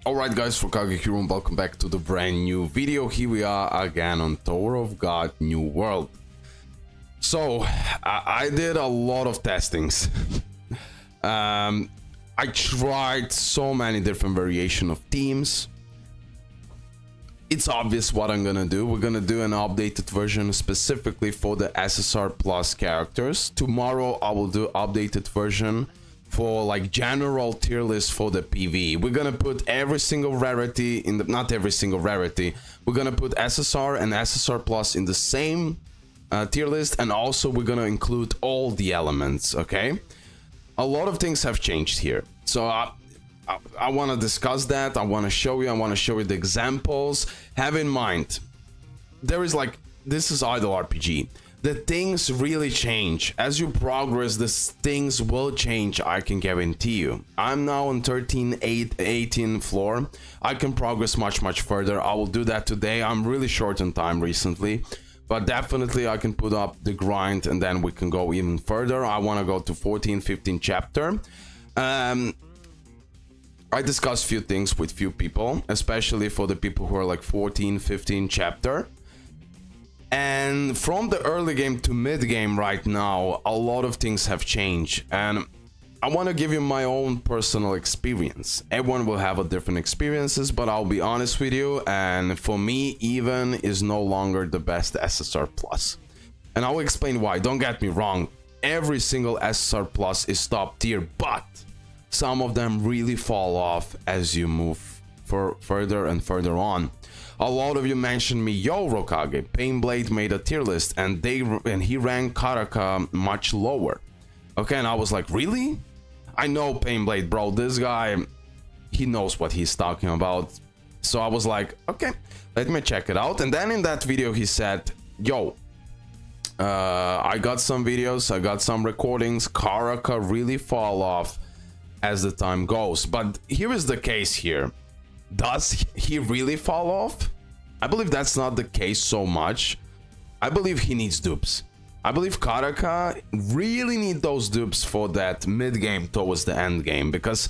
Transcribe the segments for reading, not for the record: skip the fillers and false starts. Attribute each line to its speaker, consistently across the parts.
Speaker 1: Alright guys, Rokage here and welcome back to the brand new video. Here we are again on Tower of God New World. So, I did a lot of testings. I tried so many different variation of teams. It's obvious what I'm gonna do. We're gonna do an updated version specifically for the SSR Plus characters. Tomorrow I will do updated version for like general tier list for the PvE. We're gonna put every single rarity in the, not every single rarity, we're gonna put SSR and SSR Plus in the same tier list, and also we're gonna include all the elements. Okay, a lot of things have changed here, so I want to discuss that. I want to show you the examples. Have in mind, there is like, this is idle RPG. The things really change as you progress. These things will change, I can guarantee you. I'm now on 18 floor. I can progress much further. I will do that today. I'm really short on time recently, but definitely I can put up the grind and then we can go even further. I want to go to 14-15 chapter. I discussed few things with few people, especially for the people who are like 14-15 chapter. And from the early game to mid game right now, a lot of things have changed, and I want to give you my own personal experience. Everyone will have a different experiences, but I'll be honest with you, and for me, even is no longer the best SSR Plus. And I'll explain why. Don't get me wrong, every single SSR Plus is top tier, but some of them really fall off as you move further and further on. A lot of you mentioned me, yo Rokage, Painblade made a tier list and he ranked Karaka much lower. Okay, and I was like, really? I know Painblade, bro, this guy, he knows what he's talking about. So I was like, okay, let me check it out. And then in that video he said, yo, I got some videos, I got some recordings, Karaka really fall off as the time goes. But here is the case here. Does he really fall off? I believe that's not the case so much. I believe he needs dupes. I believe Karaka really need those dupes for that mid game towards the end game, because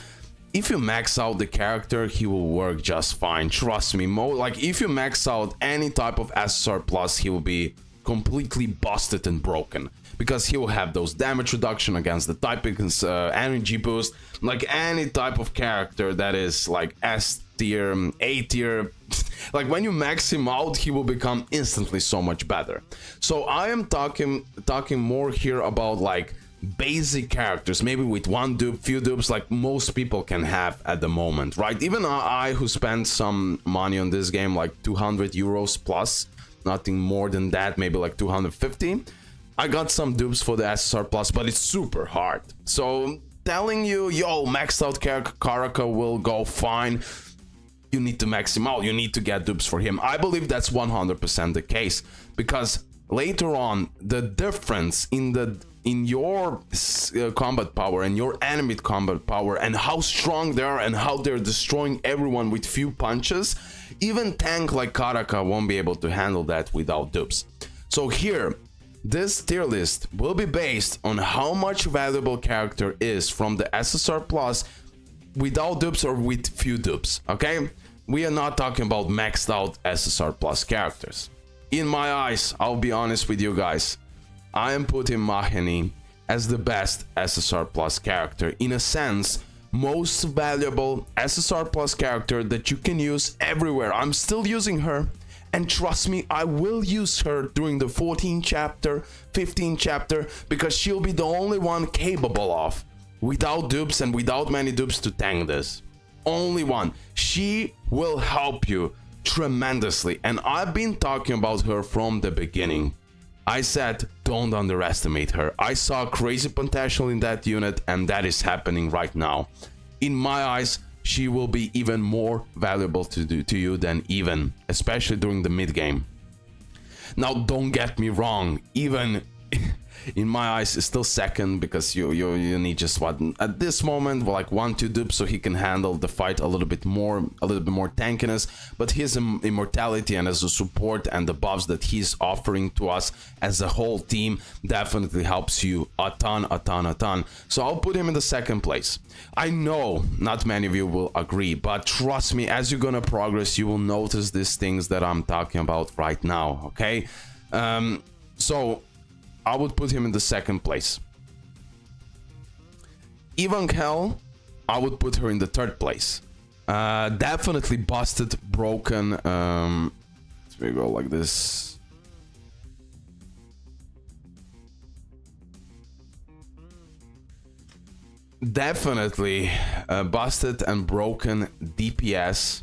Speaker 1: if you max out the character, he will work just fine. Trust me, like if you max out any type of SSR Plus, he will be completely busted and broken, because he will have those damage reduction against the typings, energy boost, like any type of character that is like S tier, A tier. Like when you max him out, he will become instantly so much better. So I am talking more here about like basic characters, maybe with one dupe, few dupes, like most people can have at the moment, right? Even I who spent some money on this game, like 200 euros plus, nothing more than that, maybe like 250. I got some dupes for the SSR Plus, but it's super hard. So telling you, yo, maxed out Karaka will go fine, you need to max him out, you need to get dupes for him. I believe that's 100% the case, because later on the difference in your combat power and your enemy combat power and how strong they are and how they're destroying everyone with few punches, even tank like Karaka won't be able to handle that without dupes. So here, this tier list will be based on how much valuable character is from the SSR Plus without dupes or with few dupes. Okay, we are not talking about maxed out SSR Plus characters. In my eyes, I'll be honest with you guys, I am putting Maheni as the best SSR Plus character, in a sense most valuable SSR Plus character that you can use everywhere. I'm still using her, and trust me, I will use her during the 14 chapter, 15 chapter, because she'll be the only one capable of, without dupes and without many dupes, to tank this. Only one. She will help you tremendously, and I've been talking about her from the beginning. I said, don't underestimate her. I saw crazy potential in that unit, and that is happening right now. In my eyes, she will be even more valuable to you than even, especially during the mid game. Now, don't get me wrong, even in my eyes is still second, because you need just what at this moment like 1-2 dupes so he can handle the fight a little bit more tankiness. But his immortality and as a support and the buffs that he's offering to us as a whole team definitely helps you a ton. So I'll put him in the second place. I know not many of you will agree, but trust me, as you're gonna progress, you will notice these things that I'm talking about right now, okay? So I would put him in the second place. Evankhell, I would put her in the third place. Definitely busted, broken. Let me go like this. Definitely busted and broken DPS,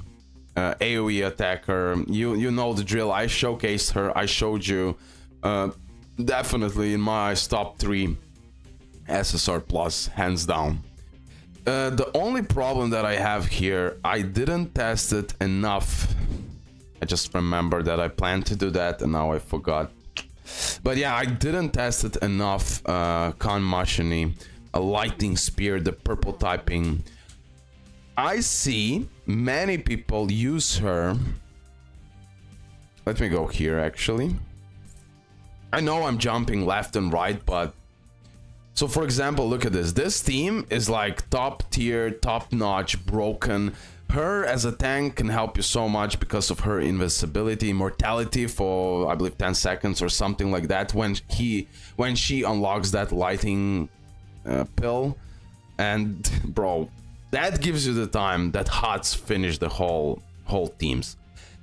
Speaker 1: AoE attacker. You know the drill. I showcased her. I showed you. Definitely in my eyes, top 3 SSR plus, hands down. The only problem that I have here, I didn't test it enough. I just remember that I planned to do that and now I forgot. But yeah, I didn't test it enough. Khan Machini, a lightning spear, the purple typing. I see many people use her. Let me go here actually. I know I'm jumping left and right, but so for example, look at this. This team is like top tier, top notch, broken. Her as a tank can help you so much because of her invincibility, immortality for I believe 10 seconds or something like that when she unlocks that lightning pill. And bro, that gives you the time that HOTS finish the whole teams.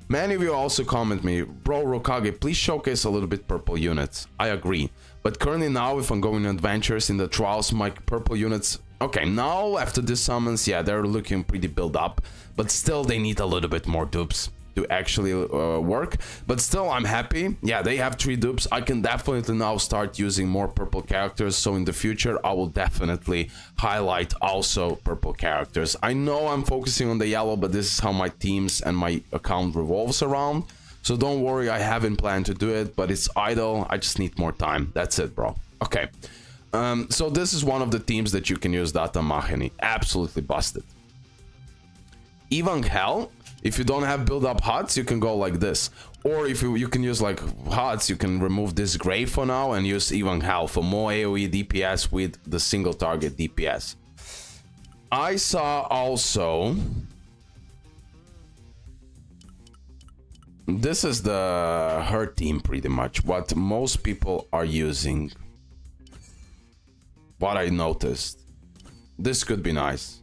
Speaker 1: Many of you also comment me, bro Rokage, please showcase a little bit purple units. I agree, but currently now if I'm going adventures in the trials, my purple units, okay, now after this summons, yeah, they're looking pretty built up, but still they need a little bit more dupes to actually work. But still I'm happy. Yeah, they have 3 dupes. I can definitely now start using more purple characters, so in the future I will definitely highlight also purple characters. I know I'm focusing on the yellow, but this is how my teams and my account revolves around, so don't worry, I haven't planned to do it, but it's idle. I just need more time. That's it, bro. Okay, so this is one of the teams that you can use Data Machini. Absolutely busted. Evankhell, if you don't have build up HOTS, you can go like this. Or if you can use like HOTS, you can remove this gray for now and use Evankhell for more AoE DPS with the single target DPS. I saw also... This is her team pretty much, what most people are using. What I noticed. This could be nice.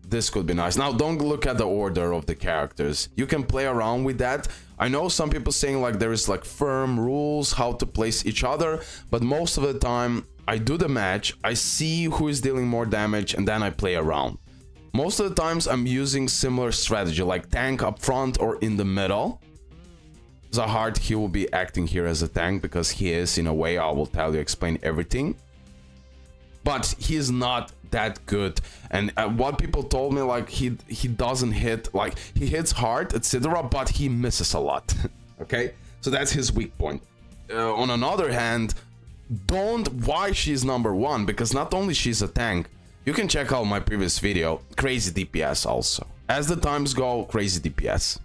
Speaker 1: This could be nice. Now, don't look at the order of the characters. You can play around with that. I know some people saying like there is like firm rules how to place each other, but most of the time I do the match, I see who is dealing more damage, and then I play around. Most of the times I'm using similar strategy, like tank up front or in the middle. Zahard, he will be acting here as a tank because he is, in a way, I will tell you, explain everything. But he is not that good, and what people told me, like he doesn't hit, like he hits hard, etc., but he misses a lot. Okay, so that's his weak point. On another hand, why she's number 1, because not only she's a tank, you can check out my previous video, crazy DPS also. As the times go, crazy DPS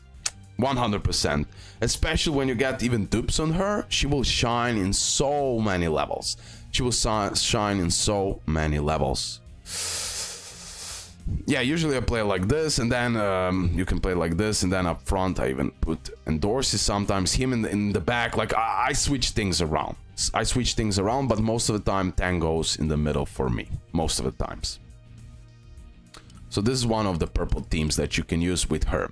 Speaker 1: 100%, especially when you get even dupes on her. She will shine in so many levels. She will shine in so many levels. Yeah, usually I play like this, and then you can play like this, and then up front I even put Endorsi sometimes, him in the back. Like I switch things around. But most of the time Tango's in the middle for me, most of the times. So this is one of the purple teams that you can use with her.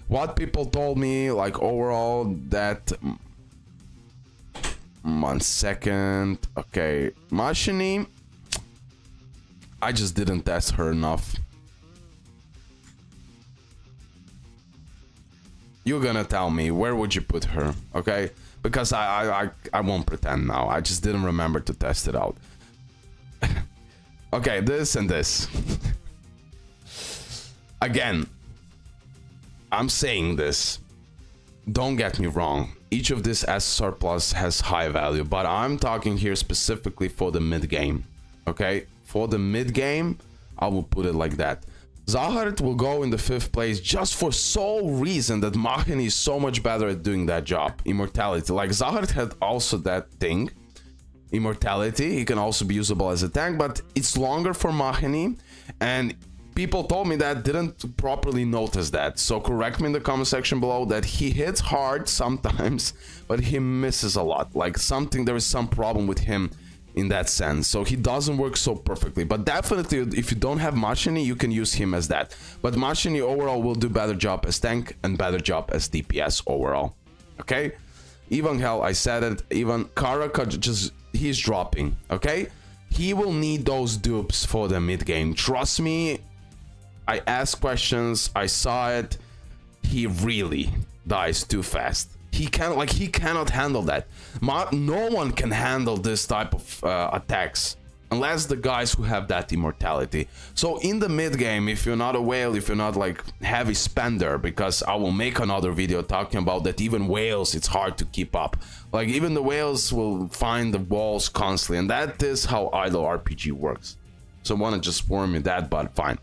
Speaker 1: What people told me, like overall, that... 1 second. Okay, Machini, I just didn't test her enough. You're gonna tell me, where would you put her? Okay, because I won't pretend now. I just didn't remember to test it out. Okay, this and this. Again, I'm saying this. don't get me wrong, each of this SSR Plus has high value, but I'm talking here specifically for the mid game. Okay, for the mid game, I will put it like that. Zahart will go in the 5th place just for sole reason that Mahini is so much better at doing that job. Immortality, like Zahart had also that thing, immortality. He can also be usable as a tank, but it's longer for Mahini, and people told me that didn't properly notice that. So correct me in the comment section below that he hits hard sometimes, but he misses a lot. Like there is some problem with him in that sense, so he doesn't work so perfectly. But definitely if you don't have Machini, you can use him as that. But Machini overall will do better job as tank and better job as DPS overall. Okay, Ivan Hell, I said it. Even Karaka, just he's dropping. Okay, he will need those dupes for the mid game, trust me. I asked questions, I saw it. He really dies too fast. He cannot handle that. No one can handle this type of attacks unless the guys who have that immortality. So in the mid game, if you're not a whale, if you're not like heavy spender, because I will make another video talking about that, even whales, it's hard to keep up. Like even the whales will find the walls constantly, and that is how idle RPG works. So I want to just warn you that, but fine.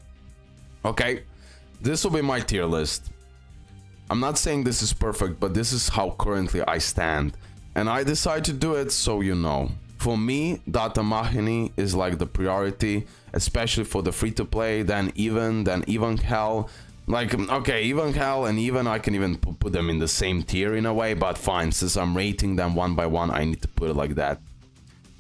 Speaker 1: Okay, this will be my tier list. I'm not saying this is perfect, but this is how currently I stand, and I decide to do it so you know. For me, Data Mahini is like the priority, especially for the free-to-play, then Ivan Hell. Like, okay, Ivan Hell and Even, I can even put them in the same tier in a way, but fine, since I'm rating them one by one, I need to put it like that.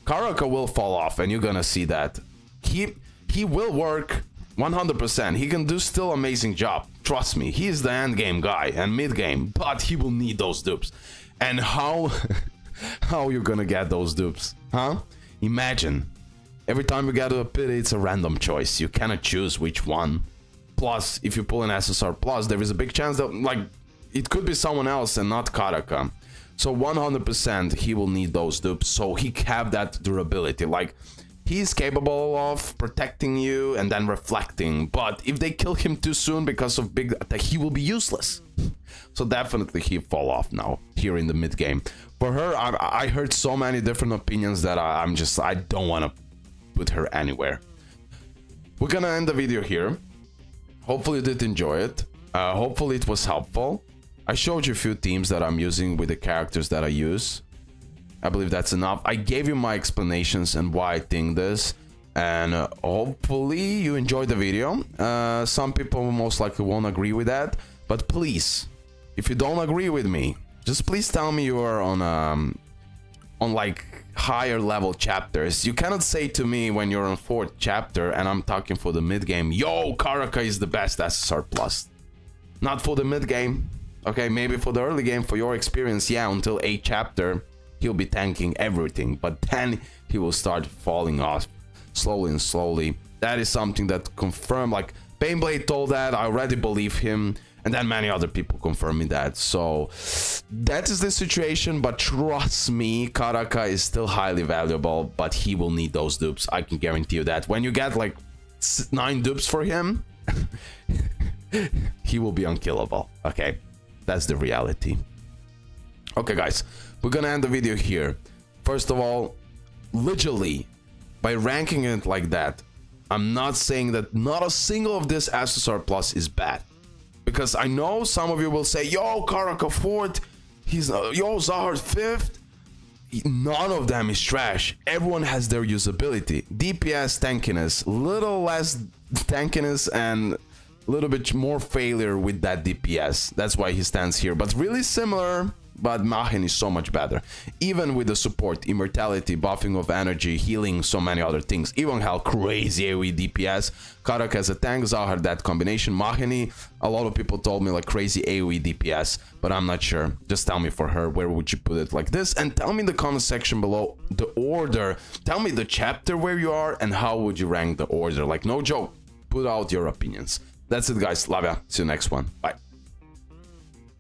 Speaker 1: Karaka will fall off, and you're gonna see that. He will work 100%. He can do still amazing job. Trust me, he is the end game guy and mid game, but he will need those dupes. And how you gonna get those dupes, huh? Imagine every time you get to a pit, it's a random choice. You cannot choose which one. Plus, if you pull an SSR Plus, there is a big chance that like it could be someone else and not Karaka. So 100% he will need those dupes, so he have that durability. Like, he's capable of protecting you and then reflecting, but if they kill him too soon because of big attack, he will be useless. So definitely he fall off now here in the mid game. For her, I heard so many different opinions that I don't want to put her anywhere. We're gonna end the video here. Hopefully you did enjoy it. Hopefully it was helpful. I showed you a few teams that I'm using with the characters that I use. I believe that's enough. I gave you my explanations and why I think this, and hopefully you enjoyed the video. Some people most likely won't agree with that, but please, if you don't agree with me, just please tell me you are on like higher level chapters. You cannot say to me when you're on 4th chapter and I'm talking for the mid game, yo, Karaka is the best SSR Plus. Not for the mid game. Okay, maybe for the early game, for your experience, yeah, until 8th chapter. He'll be tanking everything, but then he will start falling off slowly and slowly. That is something that confirmed, like Painblade told that, I already believe him, and then many other people confirm me that. So that is the situation, but trust me, Karaka is still highly valuable, but he will need those dupes. I can guarantee you that. When you get like 9 dupes for him, he will be unkillable. Okay, that's the reality. Okay guys, we're gonna end the video here. First of all, literally, by ranking it like that, I'm not saying that not a single of this SSR Plus is bad. Because I know some of you will say, yo, Karaka 4th, yo, Zahart 5th. None of them is trash. Everyone has their usability. DPS, tankiness, little less tankiness and a little bit more failure with that DPS. That's why he stands here. But really similar. But Mahini is so much better. Even with the support, immortality, buffing of energy, healing, so many other things. Even how crazy AoE DPS. Karaka as a tank, Zahar that combination. Mahini, a lot of people told me like crazy AoE DPS, but I'm not sure. Just tell me for her, where would you put it like this? And tell me in the comment section below the order. Tell me the chapter where you are and how would you rank the order. Like no joke, put out your opinions. That's it guys, love ya, see you next one, bye.